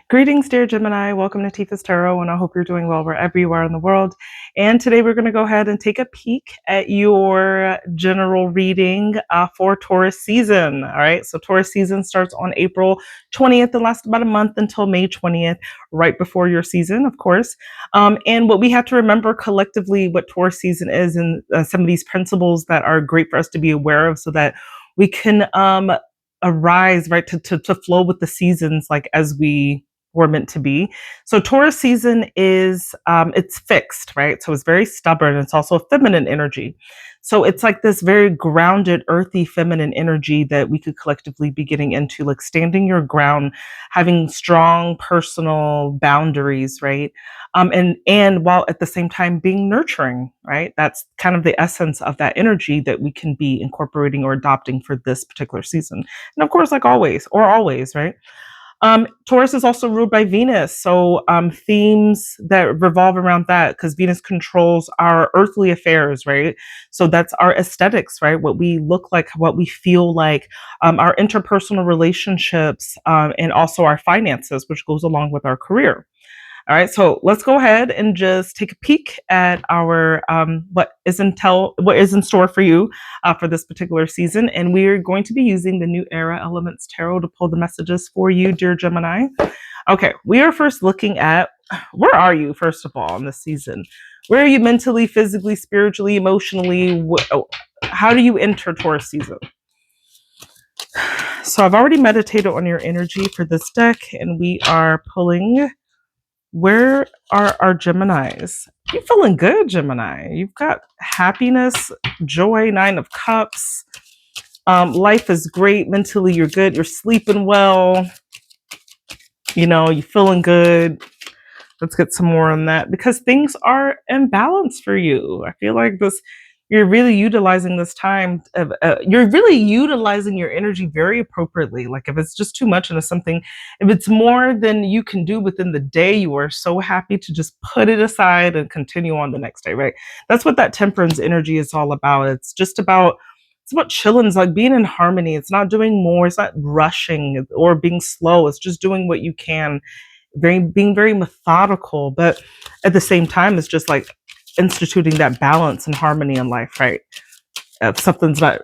Greetings, dear Gemini. Welcome to Tifa's Tarot, and I hope you're doing well wherever you are in the world. And today we're going to go ahead and take a peek at your general reading for Taurus season. All right, so Taurus season starts on April 20th and lasts about a month until May 20th, right before your season, of course. And what we have to remember collectively what Taurus season is, and some of these principles that are great for us to be aware of so that we can arise, right, to flow with the seasons like as we were meant to be. So Taurus season is it's fixed, right? So it's very stubborn. It's also a feminine energy. So it's like this very grounded, earthy, feminine energy that we could collectively be getting into, like standing your ground, having strong personal boundaries, right? And while at the same time being nurturing, right? That's kind of the essence of that energy that we can be incorporating or adopting for this particular season. And of course, like always, right? Taurus is also ruled by Venus. So themes that revolve around that, because Venus controls our earthly affairs, right? So that's our aesthetics, right? What we look like, what we feel like, our interpersonal relationships, and also our finances, which goes along with our career. All right, so let's go ahead and just take a peek at our what is in store for you for this particular season, and we are going to be using the New Era Elements Tarot to pull the messages for you, dear Gemini. Okay, we are first looking at where are you first of all in this season? Where are you mentally, physically, spiritually, emotionally? How do you enter Taurus season? So I've already meditated on your energy for this deck, and we are pulling. Where are our Geminis? You're feeling good, Gemini. You've got happiness, joy, 9 of Cups. Life is great. Mentally, you're good. You're sleeping well. You know, you're feeling good. Let's get some more on that because things are in balance for you. I feel like you're really utilizing this time. You're really utilizing your energy very appropriately. Like if it's just too much into something, if it's more than you can do within the day, you are so happy to just put it aside and continue on the next day, right? That's what that temperance energy is all about. It's about chilling. It's like being in harmony. It's not doing more. It's not rushing or being slow. It's just doing what you can, being very methodical, but at the same time, it's just like instituting that balance and harmony in life, right? If something's not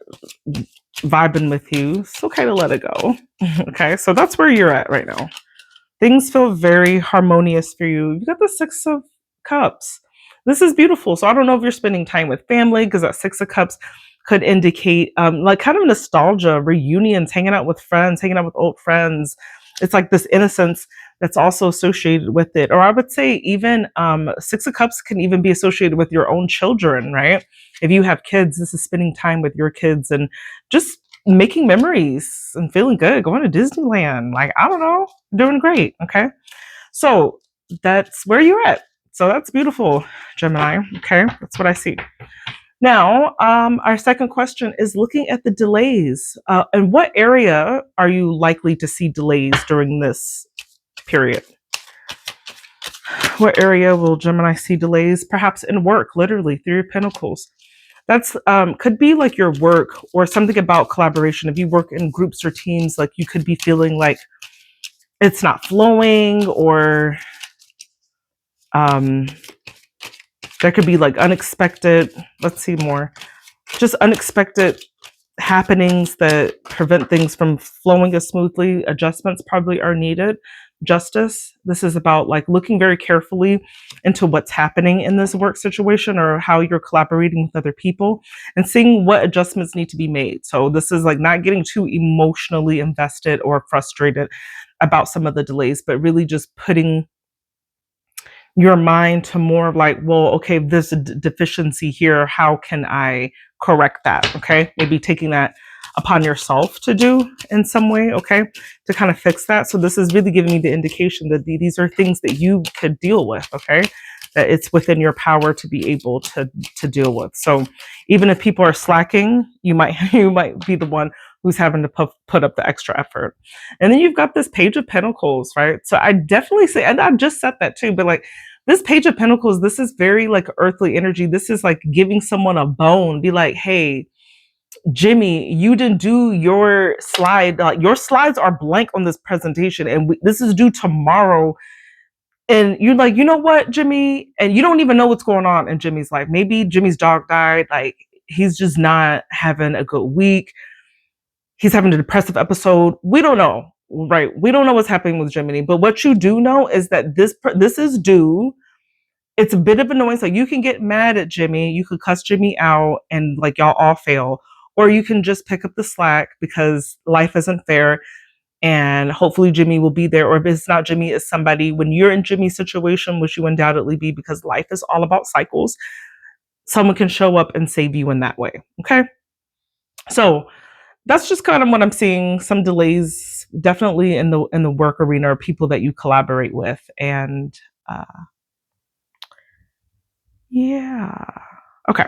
vibing with you, it's okay to let it go. Okay, so that's where you're at right now. Things feel very harmonious for you. You've got the 6 of Cups. This is beautiful. So I don't know if you're spending time with family, because that 6 of Cups could indicate like kind of nostalgia, reunions, hanging out with friends, hanging out with old friends. It's like this innocence that's also associated with it. Or I would say even 6 of Cups can even be associated with your own children, right? If you have kids, this is spending time with your kids and just making memories and feeling good, going to Disneyland. Like, I don't know, doing great. Okay. So that's where you're at. So that's beautiful, Gemini. Okay. That's what I see. Now, our second question is looking at the delays. In what area are you likely to see delays during this period? What area will Gemini see delays? Perhaps in work, literally, 3 of Pentacles. That's could be like your work or something about collaboration. If you work in groups or teams, like you could be feeling like it's not flowing, or there could be like unexpected, let's see more, just unexpected happenings that prevent things from flowing as smoothly. Adjustments probably are needed. Justice. This is about like looking very carefully into what's happening in this work situation or how you're collaborating with other people and seeing what adjustments need to be made. So this is like not getting too emotionally invested or frustrated about some of the delays, but really just putting your mind to more of like, well, okay, there's a deficiency here. How can I correct that? Okay. Maybe taking that upon yourself to do in some way. Okay. To kind of fix that. So this is really giving me the indication that these are things that you could deal with. Okay. That it's within your power to be able to deal with. So even if people are slacking, you might be the one who's having to put up the extra effort. And then you've got this Page of Pentacles, right? So I definitely say, and I just said that too, but like this Page of Pentacles, this is very like earthly energy. This is like giving someone a bone, be like, hey, Jimmy, you didn't do your slide. Your slides are blank on this presentation, and this is due tomorrow. And you're like, you know what, Jimmy? And you don't even know what's going on in Jimmy's life. Maybe Jimmy's dog died. Like, he's just not having a good week. He's having a depressive episode. We don't know, right? We don't know what's happening with Jimmy. But what you do know is that this is due. It's a bit of annoyance. Like, you can get mad at Jimmy, you could cuss Jimmy out, and like y'all all fail, or you can just pick up the slack because life isn't fair, and hopefully Jimmy will be there. Or if it's not Jimmy, it's somebody. When you're in Jimmy's situation, which you undoubtedly be, because life is all about cycles, someone can show up and save you in that way. Okay, so that's just kind of what I'm seeing. Some delays, definitely in the work arena, or people that you collaborate with, and yeah. Okay.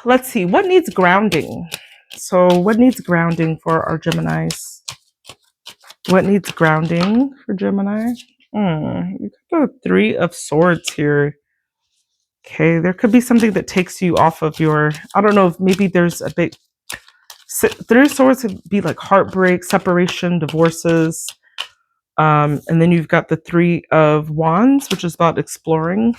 Let's see. What needs grounding? So, what needs grounding for our Geminis? What needs grounding for Gemini? You got the Three of Swords here. Okay, there could be something that takes you off of your. I don't know if maybe there's a big. Three of Swords could be like heartbreak, separation, divorces. And then you've got the Three of Wands, which is about exploring.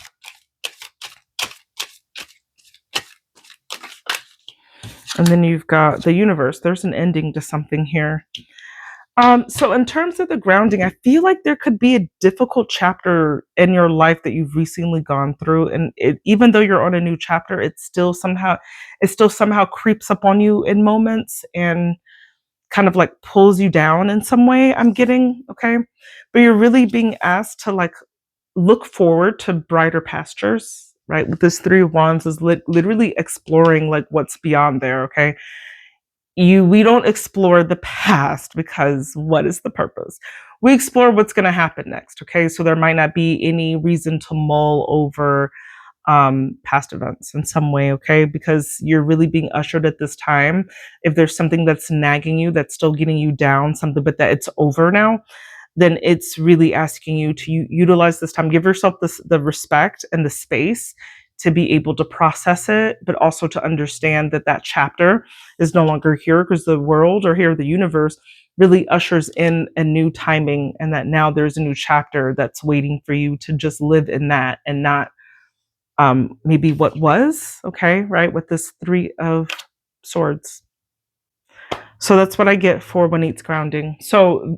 And then you've got the Universe. There's an ending to something here. So in terms of the grounding, I feel like there could be a difficult chapter in your life that you've recently gone through. And even though you're on a new chapter, it still somehow creeps up on you in moments and kind of like pulls you down in some way, I'm getting, okay? But you're really being asked to like look forward to brighter pastures, right? With this Three of Wands is literally exploring like what's beyond there, okay? We don't explore the past, because what is the purpose? We explore what's going to happen next, okay? So there might not be any reason to mull over past events in some way, okay? Because you're really being ushered at this time. If there's something that's nagging you, that's still getting you down, something, but that it's over now, then it's really asking you to utilize this time. Give yourself the respect and the space to be able to process it, but also to understand that that chapter is no longer here, because the world, or here the universe, really ushers in a new timing, and that now there's a new chapter that's waiting for you to just live in that, and not maybe what was, okay, right? With this Three of Swords. So that's what I get for when it's grounding. So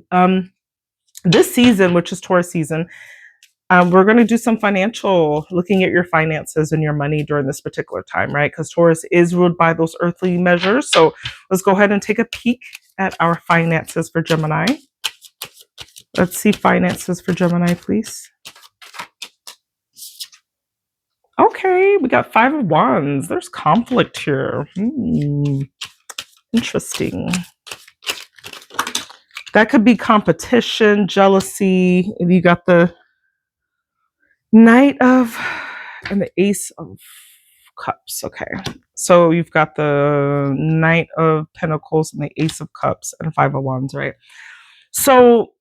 this season, which is Taurus season, we're going to do some looking at your finances and your money during this particular time, right? Because Taurus is ruled by those earthly measures. So let's go ahead and take a peek at our finances for Gemini. Let's see finances for Gemini, please. Okay, we got Five of Wands. There's conflict here. Interesting. That could be competition, jealousy. You got the Knight of and the Ace of Cups. Okay, so you've got the Knight of Pentacles and the Ace of Cups and Five of Wands, right? So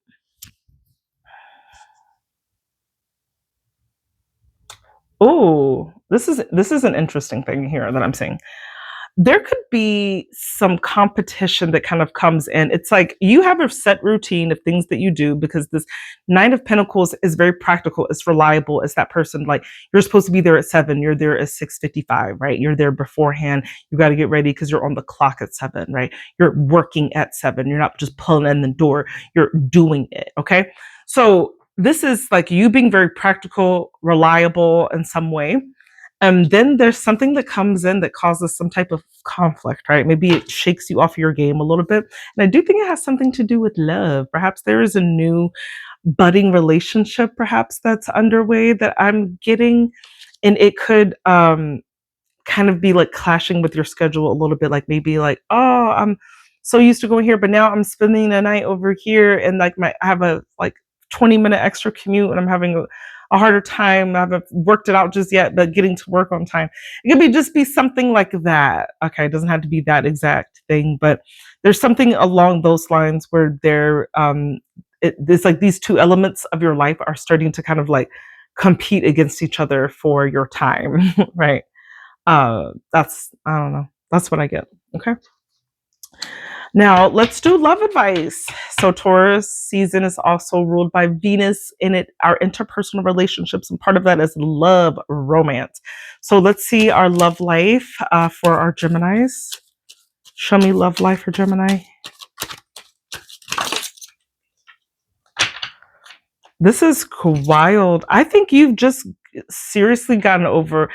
this is an interesting thing here that I'm seeing. There could be some competition that kind of comes in. It's like you have a set routine of things that you do, because this Nine of Pentacles is very practical. It's reliable. It's that person, like, you're supposed to be there at 7. You're there at 6:55, right? You're there beforehand. You got to get ready because you're on the clock at 7, right? You're working at 7. You're not just pulling in the door. You're doing it, okay? So this is like you being very practical, reliable in some way. And then there's something that comes in that causes some type of conflict, right? Maybe it shakes you off your game a little bit. And I do think it has something to do with love. Perhaps there is a new budding relationship, perhaps, that's underway that I'm getting. And it could kind of be like clashing with your schedule a little bit. Like maybe like, oh, I'm so used to going here, but now I'm spending the night over here. And like I have a like 20-minute extra commute, and I'm having a harder time. I haven't worked it out just yet, but getting to work on time. It could just be something like that. Okay, it doesn't have to be that exact thing, but there's something along those lines where it's like these two elements of your life are starting to kind of like compete against each other for your time, right? That's, I don't know. That's what I get. Okay. Now let's do love advice. So Taurus season is also ruled by Venus in it, our interpersonal relationships, and part of that is love, romance. So let's see our love life for our Geminis. Show me love life for Gemini. This is wild. I think you've just seriously gotten over.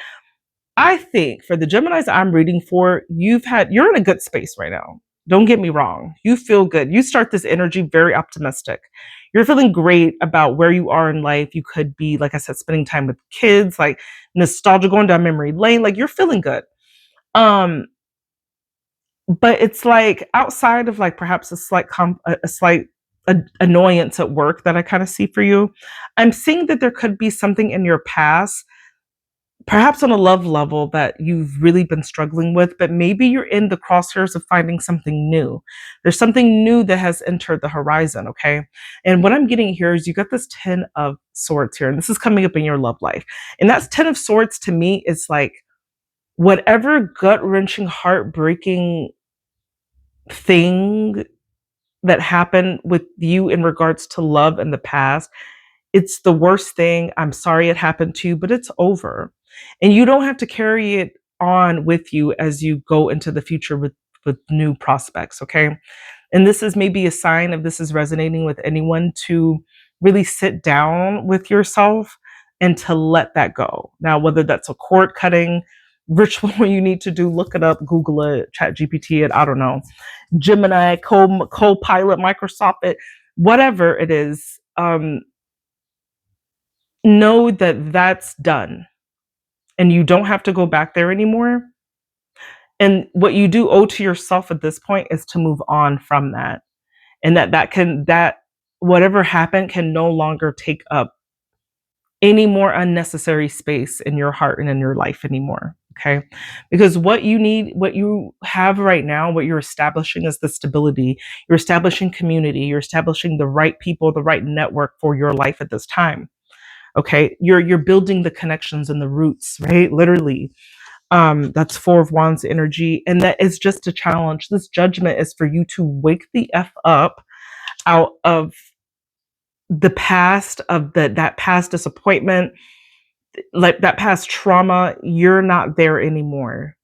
I think for the Geminis I'm reading for, you're in a good space right now. Don't get me wrong. You feel good. You start this energy very optimistic. You're feeling great about where you are in life. You could be, like I said, spending time with kids, like nostalgia, going down memory lane. Like you're feeling good. But it's like outside of like perhaps a slight annoyance at work that I kind of see for you. I'm seeing that there could be something in your past, perhaps on a love level, that you've really been struggling with, but maybe you're in the crosshairs of finding something new. There's something new that has entered the horizon, okay? And what I'm getting here is you got this 10 of swords here, and this is coming up in your love life. And that's 10 of swords to me is like whatever gut-wrenching, heartbreaking thing that happened with you in regards to love in the past, it's the worst thing. I'm sorry it happened to you, but it's over. And you don't have to carry it on with you as you go into the future with new prospects, okay? And this is maybe a sign, if this is resonating with anyone, to really sit down with yourself and to let that go. Now, whether that's a cord cutting ritual you need to do, look it up, Google it, chat GPT it, I don't know, Gemini, Copilot, Microsoft it, whatever it is, know that that's done and you don't have to go back there anymore. And what you do owe to yourself at this point is to move on from that. And that whatever happened can no longer take up any more unnecessary space in your heart and in your life anymore. Okay. Because what you need, what you have right now, what you're establishing is the stability. You're establishing community. You're establishing the right people, the right network for your life at this time. Okay. You're building the connections and the roots, right? Literally. That's Four of Wands energy. And that is just a challenge. This judgment is for you to wake the F up out of the past, of that past disappointment, like that past trauma. You're not there anymore.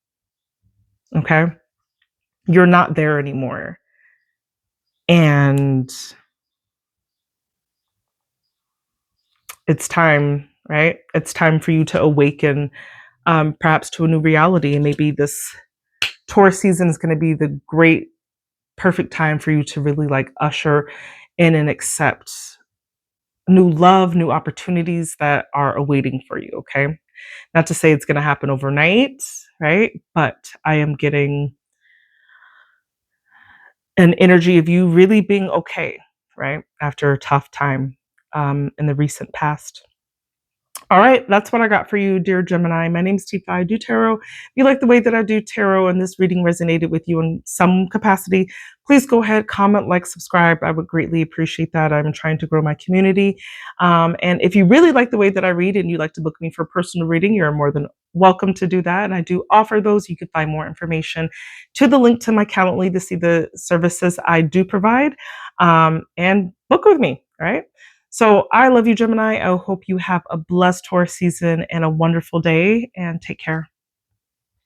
Okay. You're not there anymore. And it's time, right? It's time for you to awaken, perhaps to a new reality. And maybe this Taurus season is going to be the great, perfect time for you to really like usher in and accept new love, new opportunities that are awaiting for you. Okay. Not to say it's going to happen overnight, right? But I am getting an energy of you really being okay, right? After a tough time in the recent past. All right, that's what I got for you, dear Gemini. My name's Tifa. I do tarot. If you like the way that I do tarot and this reading resonated with you in some capacity, please go ahead, comment, like, subscribe. I would greatly appreciate that. I'm trying to grow my community. And if you really like the way that I read and you'd like to book me for personal reading, you're more than welcome to do that. And I do offer those. You can find more information to the link to my Calendly to see the services I do provide, and book with me. All right. So I love you, Gemini. I hope you have a blessed Taurus season and a wonderful day, and take care.